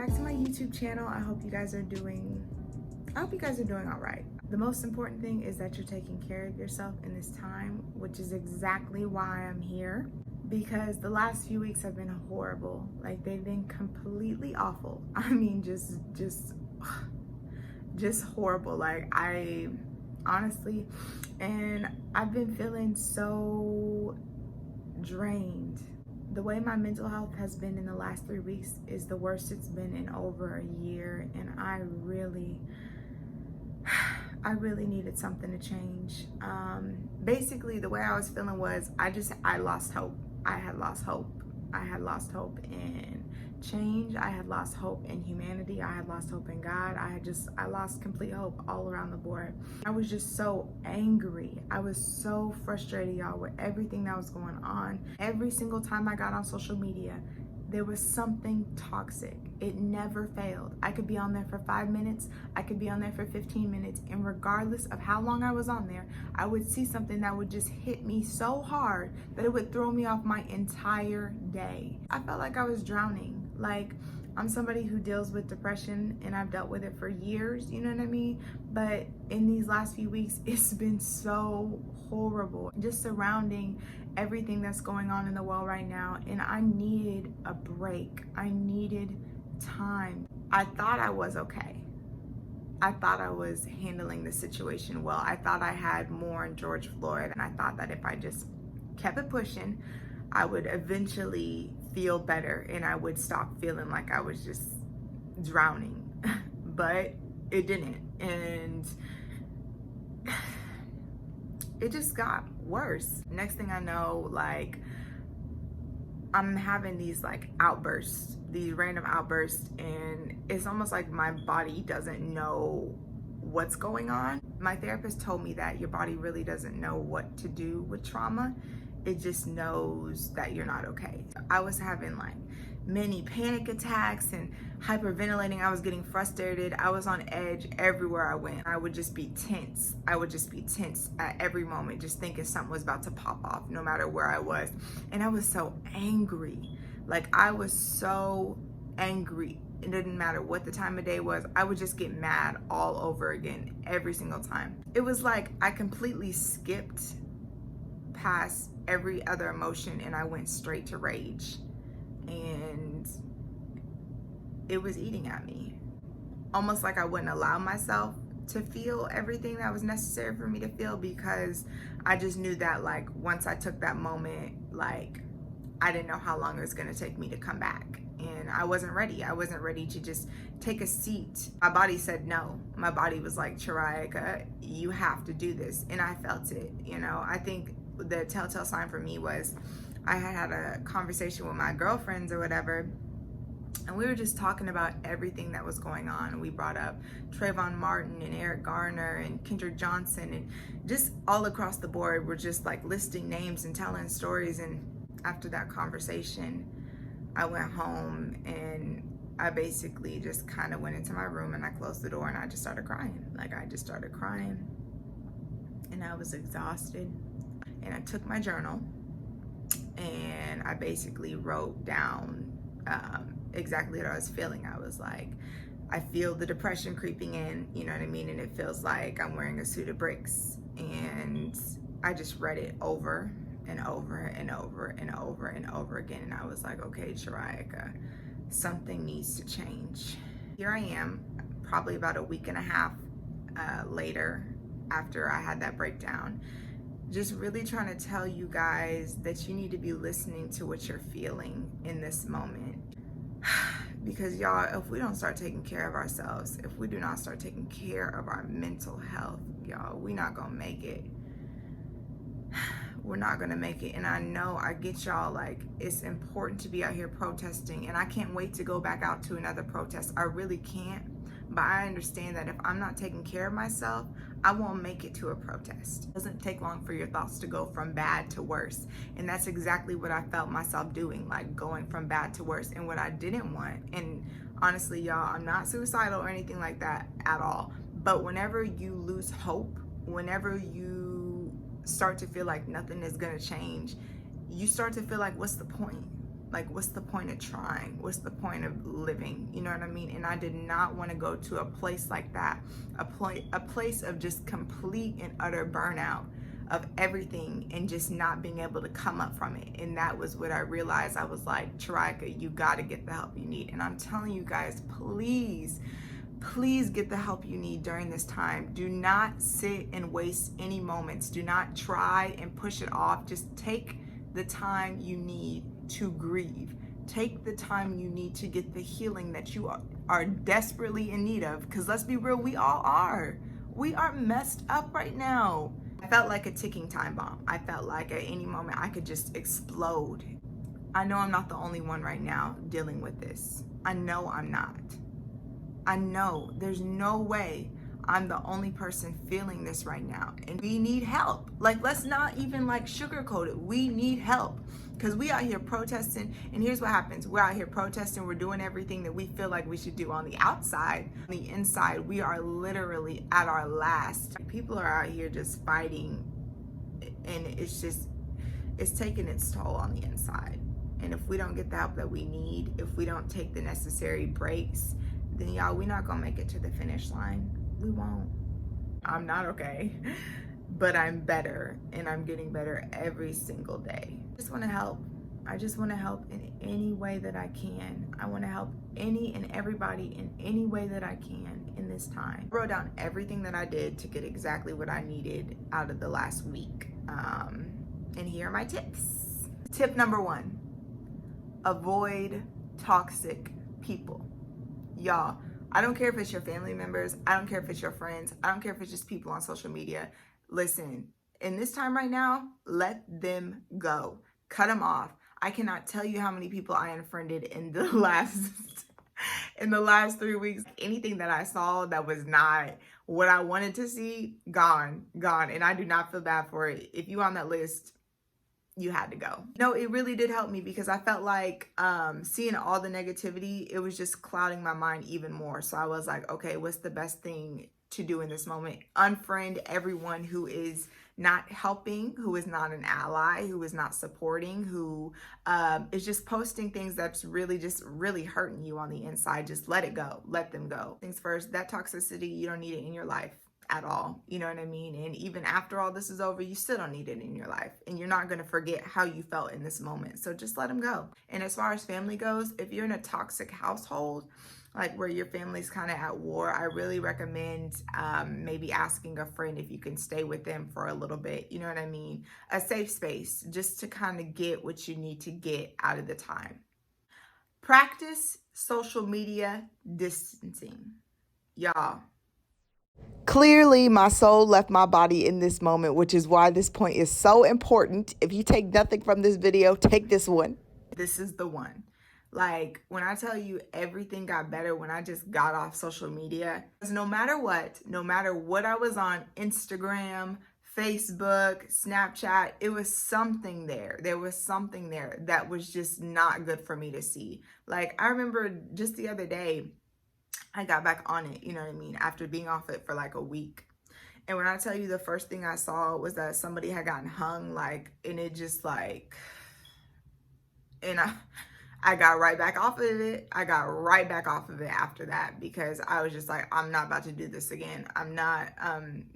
back to my YouTube channel. I hope you guys are doing all right. The most important thing is that you're taking care of yourself in this time, which is exactly why I'm here, because the last few weeks have been horrible. Like, they've been completely awful. I mean, just horrible. Like, I honestly, and I've been feeling so drained. The way my mental health has been in the last 3 weeks is the worst it's been in over a year, and I really needed something to change. Basically, the way I was feeling was I lost hope. I had lost hope. I had lost hope in change. I had lost hope in humanity. I had lost hope in God. I lost complete hope all around the board. I was just so angry. I was so frustrated, y'all, with everything that was going on. Every single time I got on social media, there was something toxic. It never failed. I could be on there for 5 minutes. I could be on there for 15 minutes. And regardless of how long I was on there, I would see something that would just hit me so hard that it would throw me off my entire day. I felt like I was drowning. Like, I'm somebody who deals with depression and I've dealt with it for years, you know what I mean? But in these last few weeks, it's been so horrible, just surrounding everything that's going on in the world right now. And I needed a break. I needed time. I thought I was okay. I thought I was handling the situation well. I thought I had more in George Floyd, and I thought that if I just kept it pushing, I would eventually feel better and I would stop feeling like I was just drowning. But it didn't, and it just got worse. Next thing I know, like, I'm having these like outbursts, these random outbursts, and it's almost like my body doesn't know what's going on. My therapist told me that your body really doesn't know what to do with trauma. It just knows that you're not okay. I was having like many panic attacks and hyperventilating. I was getting frustrated. I was on edge everywhere I went. I would just be tense. At every moment, just thinking something was about to pop off no matter where I was. And I was so angry. Like, I was so angry. It didn't matter what the time of day was. I would just get mad all over again every single time. It was like I completely skipped past every other emotion and I went straight to rage. And it was eating at me. Almost like I wouldn't allow myself to feel everything that was necessary for me to feel, because I just knew that, like, once I took that moment, like, I didn't know how long it was gonna take me to come back. And I wasn't ready. I wasn't ready to just take a seat. My body said no. My body was like, Chariaka, you have to do this. And I felt it, you know. I think the telltale sign for me was I had a conversation with my girlfriends or whatever, and we were just talking about everything that was going on. We brought up Trayvon Martin and Eric Garner and Kendrick Johnson, and just all across the board, we're just like listing names and telling stories. And after that conversation, I went home and I basically just kind of went into my room and I closed the door and I just started crying. Like, I just started crying and I was exhausted. And I took my journal and I basically wrote down exactly what I was feeling. I was like, I feel the depression creeping in, you know what I mean? And it feels like I'm wearing a suit of bricks. And I just read it over and over and over and over and over again. And I was like, okay, Chariaka, something needs to change. Here I am, probably about a week and a half later, after I had that breakdown, just really trying to tell you guys that you need to be listening to what you're feeling in this moment. Because y'all, if we don't start taking care of ourselves, if we do not start taking care of our mental health, y'all, we're not gonna make it. We're not gonna make it. And I know, I get y'all, like, it's important to be out here protesting, and I can't wait to go back out to another protest. I really can't. But I understand that if I'm not taking care of myself, I won't make it to a protest. It doesn't take long for your thoughts to go from bad to worse. And that's exactly what I felt myself doing, like going from bad to worse. And what I didn't want, and honestly, y'all, I'm not suicidal or anything like that at all. But whenever you lose hope, whenever you start to feel like nothing is gonna change, you start to feel like, what's the point? Like, what's the point of trying? What's the point of living? You know what I mean? And I did not want to go to a place like that, a place of just complete and utter burnout of everything and just not being able to come up from it. And that was what I realized. I was like, Tarika, you got to get the help you need. And I'm telling you guys, please get the help you need during this time. Do not sit and waste any moments. Do not try and push it off. Just take the time you need to grieve. Take the time you need to get the healing that you are desperately in need of. Because let's be real, we all are. We are messed up right now. I felt like a ticking time bomb. I felt like at any moment I could just explode. I know I'm not the only one right now dealing with this. I know I'm not. I know there's no way I'm the only person feeling this right now. And we need help. Like, let's not even like sugarcoat it. We need help. Because we out here protesting, and here's what happens. We're out here protesting, we're doing everything that we feel like we should do on the outside. On the inside, we are literally at our last. People are out here just fighting, and it's taking its toll on the inside. And if we don't get the help that we need, if we don't take the necessary breaks, then y'all, we're not gonna make it to the finish line. We won't. I'm not okay. But I'm better, and I'm getting better every single day. I just want to help. I just want to help in any way that I can. I want to help any and everybody in any way that I can in this time. I wrote down everything that I did to get exactly what I needed out of the last week. And here are my tips. Tip number 1, avoid toxic people. Y'all, I don't care if it's your family members. I don't care if it's your friends. I don't care if it's just people on social media. Listen, in this time right now, let them go. Cut them off. I cannot tell you how many people I unfriended in the last 3 weeks. Anything that I saw that was not what I wanted to see, gone. And I do not feel bad for it. If you on that list, you had to go. No, it really did help me because I felt like seeing all the negativity, it was just clouding my mind even more. So I was like, okay, what's the best thing to do in this moment? Unfriend everyone who is not helping, who is not an ally, who is not supporting, who is just posting things that's really hurting you on the inside. Just let it go. Let them go. Things first, that toxicity, you don't need it in your life at all. You know what I mean? And even after all this is over, you still don't need it in your life. And you're not going to forget how you felt in this moment. So just let them go. And as far as family goes, if you're in a toxic household, like where your family's kind of at war, I really recommend maybe asking a friend if you can stay with them for a little bit. You know what I mean? A safe space just to kind of get what you need to get out of the time. Practice social media distancing. Y'all. Clearly, my soul left my body in this moment, which is why this point is so important. If you take nothing from this video, take this one. This is the one. Like, when I tell you everything got better when I just got off social media, because no matter what I was on, Instagram, Facebook, Snapchat, it was something there. There was something there that was just not good for me to see. Like, I remember just the other day, I got back on it, you know what I mean, after being off it for like a week. And when I tell you the first thing I saw was that somebody had gotten hung, like, and it just like, and I got right back off of it. I got right back off of it after that because I was just like, I'm not about to do this again. I'm not,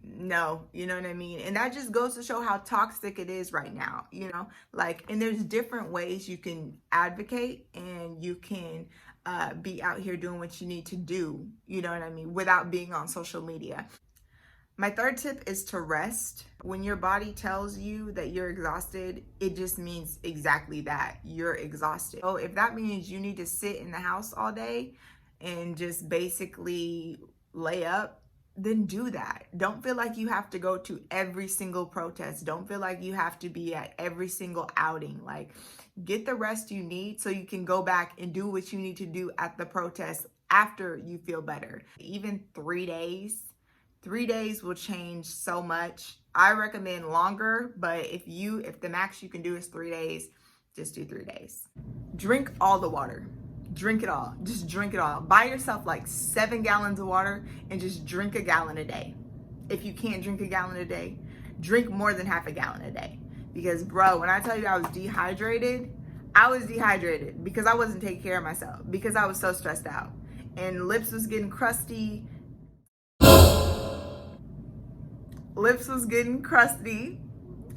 no, you know what I mean? And that just goes to show how toxic it is right now, you know? Like, and there's different ways you can advocate and you can be out here doing what you need to do, you know what I mean, without being on social media. My third tip is to rest. When your body tells you that you're exhausted, it just means exactly that. You're exhausted. So if that means you need to sit in the house all day and just basically lay up, then do that. Don't feel like you have to go to every single protest. Don't feel like you have to be at every single outing. Like, get the rest you need so you can go back and do what you need to do at the protest after you feel better. Even 3 days. 3 days will change so much. I recommend longer, but if the max you can do is 3 days, just do 3 days. Drink all the water. Drink it all. Just drink it all. Buy yourself like 7 gallons of water and just drink a gallon a day. If you can't drink a gallon a day, drink more than half a gallon a day. Because bro, when I tell you I was dehydrated, I was dehydrated because I wasn't taking care of myself, because I was so stressed out. And lips was getting crusty. Lips was getting crusty,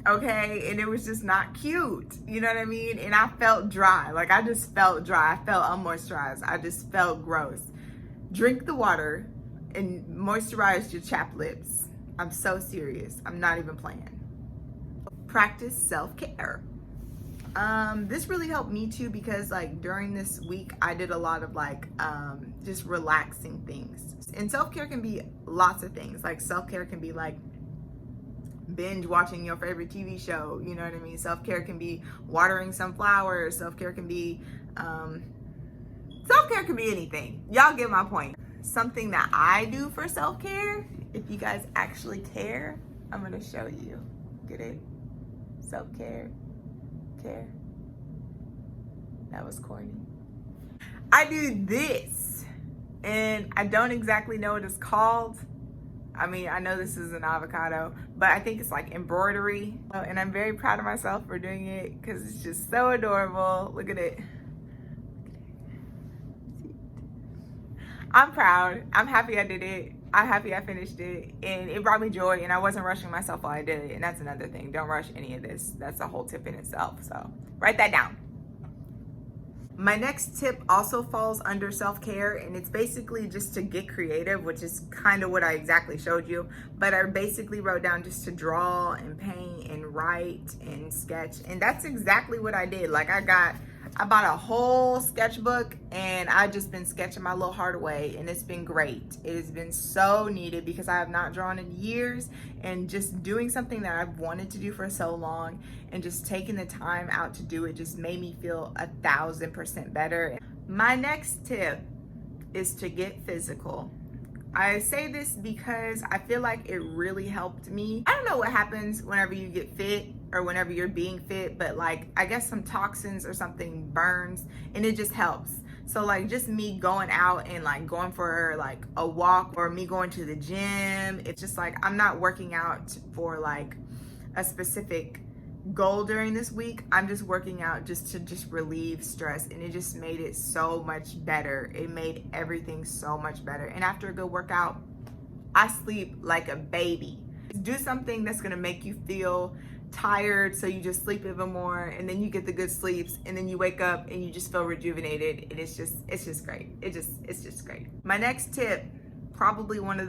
okay? And it was just not cute, you know what I mean? And I felt dry. Like, I just felt dry. I felt unmoisturized. I just felt gross. Drink the water and moisturize your chapped lips. I'm so serious. I'm not even playing. Practice self-care. This really helped me too, because like during this week I did a lot of like just relaxing things. And self-care can be lots of things. Like self-care can be like binge watching your favorite TV show, you know what I mean? Self-care can be watering some flowers. Self-care can be anything. Y'all get my point. Something that I do for self-care, if you guys actually care, I'm gonna show you. Get it? Self-care. Care. That was corny. I do this, and I don't exactly know what it's called. I mean, I know this is an avocado, but I think it's like embroidery. And I'm very proud of myself for doing it because it's just so adorable. Look at it. I'm proud. I'm happy I did it. I'm happy I finished it, and it brought me joy, and I wasn't rushing myself while I did it. And that's another thing. Don't rush any of this. That's a whole tip in itself. So write that down. My next tip also falls under self-care, and it's basically just to get creative, which is kind of what I exactly showed you. But I basically wrote down just to draw and paint and write and sketch, and that's exactly what I did. Like I bought a whole sketchbook, and I've just been sketching my little heart away, and it's been great. It has been so needed because I have not drawn in years, and just doing something that I've wanted to do for so long and just taking the time out to do it just made me feel 1,000% better. My next tip is to get physical. I say this because I feel like it really helped me. I don't know what happens whenever you get fit or whenever you're being fit, but like I guess some toxins or something burns, and it just helps. So like just me going out and like going for like a walk, or me going to the gym, it's just like I'm not working out for like a specific goal during this week. I'm just working out just to relieve stress, and it just made it so much better. It made everything so much better. And after a good workout, I sleep like a baby. Do something that's gonna make you feel tired, so you just sleep even more, and then you get the good sleeps, and then you wake up and you just feel rejuvenated, and it's just great. It's just great. My next tip, probably one of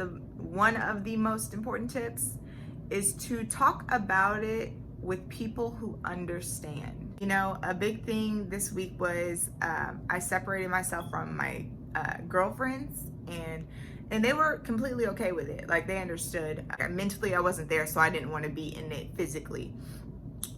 the most important tips, is to talk about it with people who understand. You know, a big thing this week was I separated myself from my girlfriends, and they were completely okay with it. Like they understood. Mentally I wasn't there, so I didn't want to be in it physically.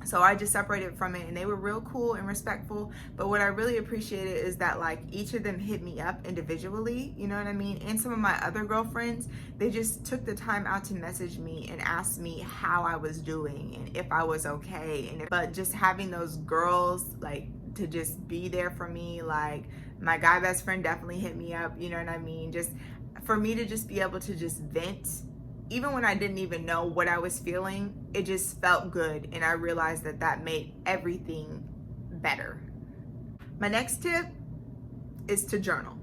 So I just separated from it, and they were real cool and respectful. But what I really appreciated is that like each of them hit me up individually, you know what I mean? And some of my other girlfriends, they just took the time out to message me and ask me how I was doing and if I was okay. But just having those girls like to just be there for me, like my guy best friend definitely hit me up, you know what I mean? Just for me to just be able to just vent, even when I didn't even know what I was feeling, it just felt good, and I realized that that made everything better. My next tip is to journal.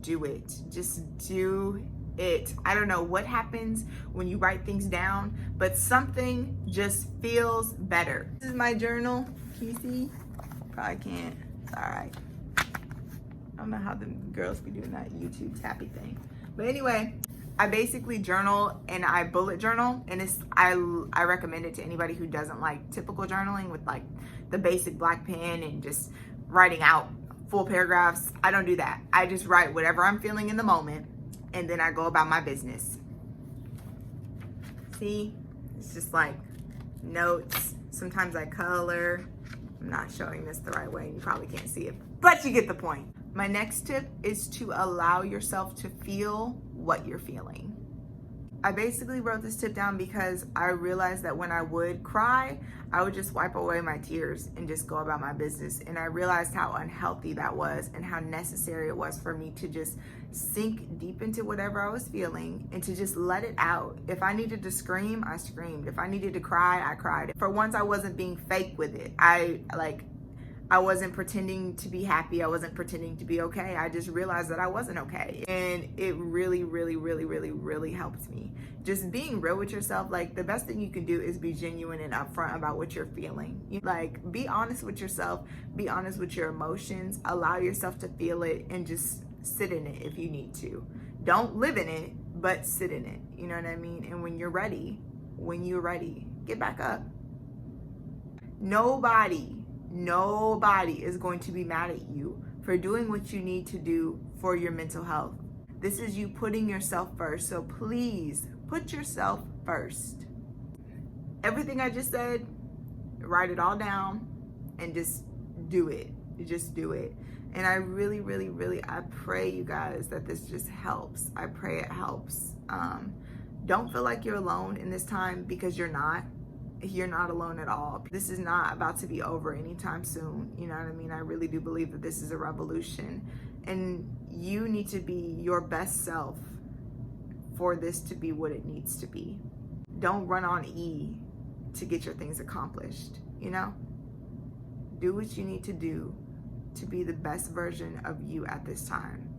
Do it. Just do it. I don't know what happens when you write things down, but something just feels better. This is my journal. Can you see? Probably can't. It's all right. I don't know how the girls be doing that YouTube tappy thing. But anyway, I basically journal, and I bullet journal, and I recommend it to anybody who doesn't like typical journaling with like the basic black pen and just writing out full paragraphs. I don't do that. I just write whatever I'm feeling in the moment, and then I go about my business. See, it's just like notes. Sometimes I color. I'm not showing this the right way. You probably can't see it, but you get the point. My next tip is to allow yourself to feel what you're feeling. I basically wrote this tip down because I realized that when I would cry, I would just wipe away my tears and just go about my business. And I realized how unhealthy that was and how necessary it was for me to just sink deep into whatever I was feeling and to just let it out. If I needed to scream, I screamed. If I needed to cry, I cried. For once, I wasn't being fake with it. I wasn't pretending to be happy. I wasn't pretending to be okay. I just realized that I wasn't okay. And it really, really, really, really, really helped me. Just being real with yourself, like the best thing you can do is be genuine and upfront about what you're feeling. Like, be honest with yourself, be honest with your emotions, allow yourself to feel it, and just sit in it if you need to. Don't live in it, but sit in it. You know what I mean? And when you're ready, get back up. Nobody is going to be mad at you for doing what you need to do for your mental health. This is you putting yourself first. So please put yourself first. Everything I just said, write it all down and just do it. Just do it. And I really, really, really, I pray, you guys, that this just helps. I pray it helps. Don't feel like you're alone in this time, because you're not. You're not alone at all. This is not about to be over anytime soon. You know what I mean? I really do believe that this is a revolution, and you need to be your best self for this to be what it needs to be. Don't run on E to get your things accomplished. You know, do what you need to do to be the best version of you at this time.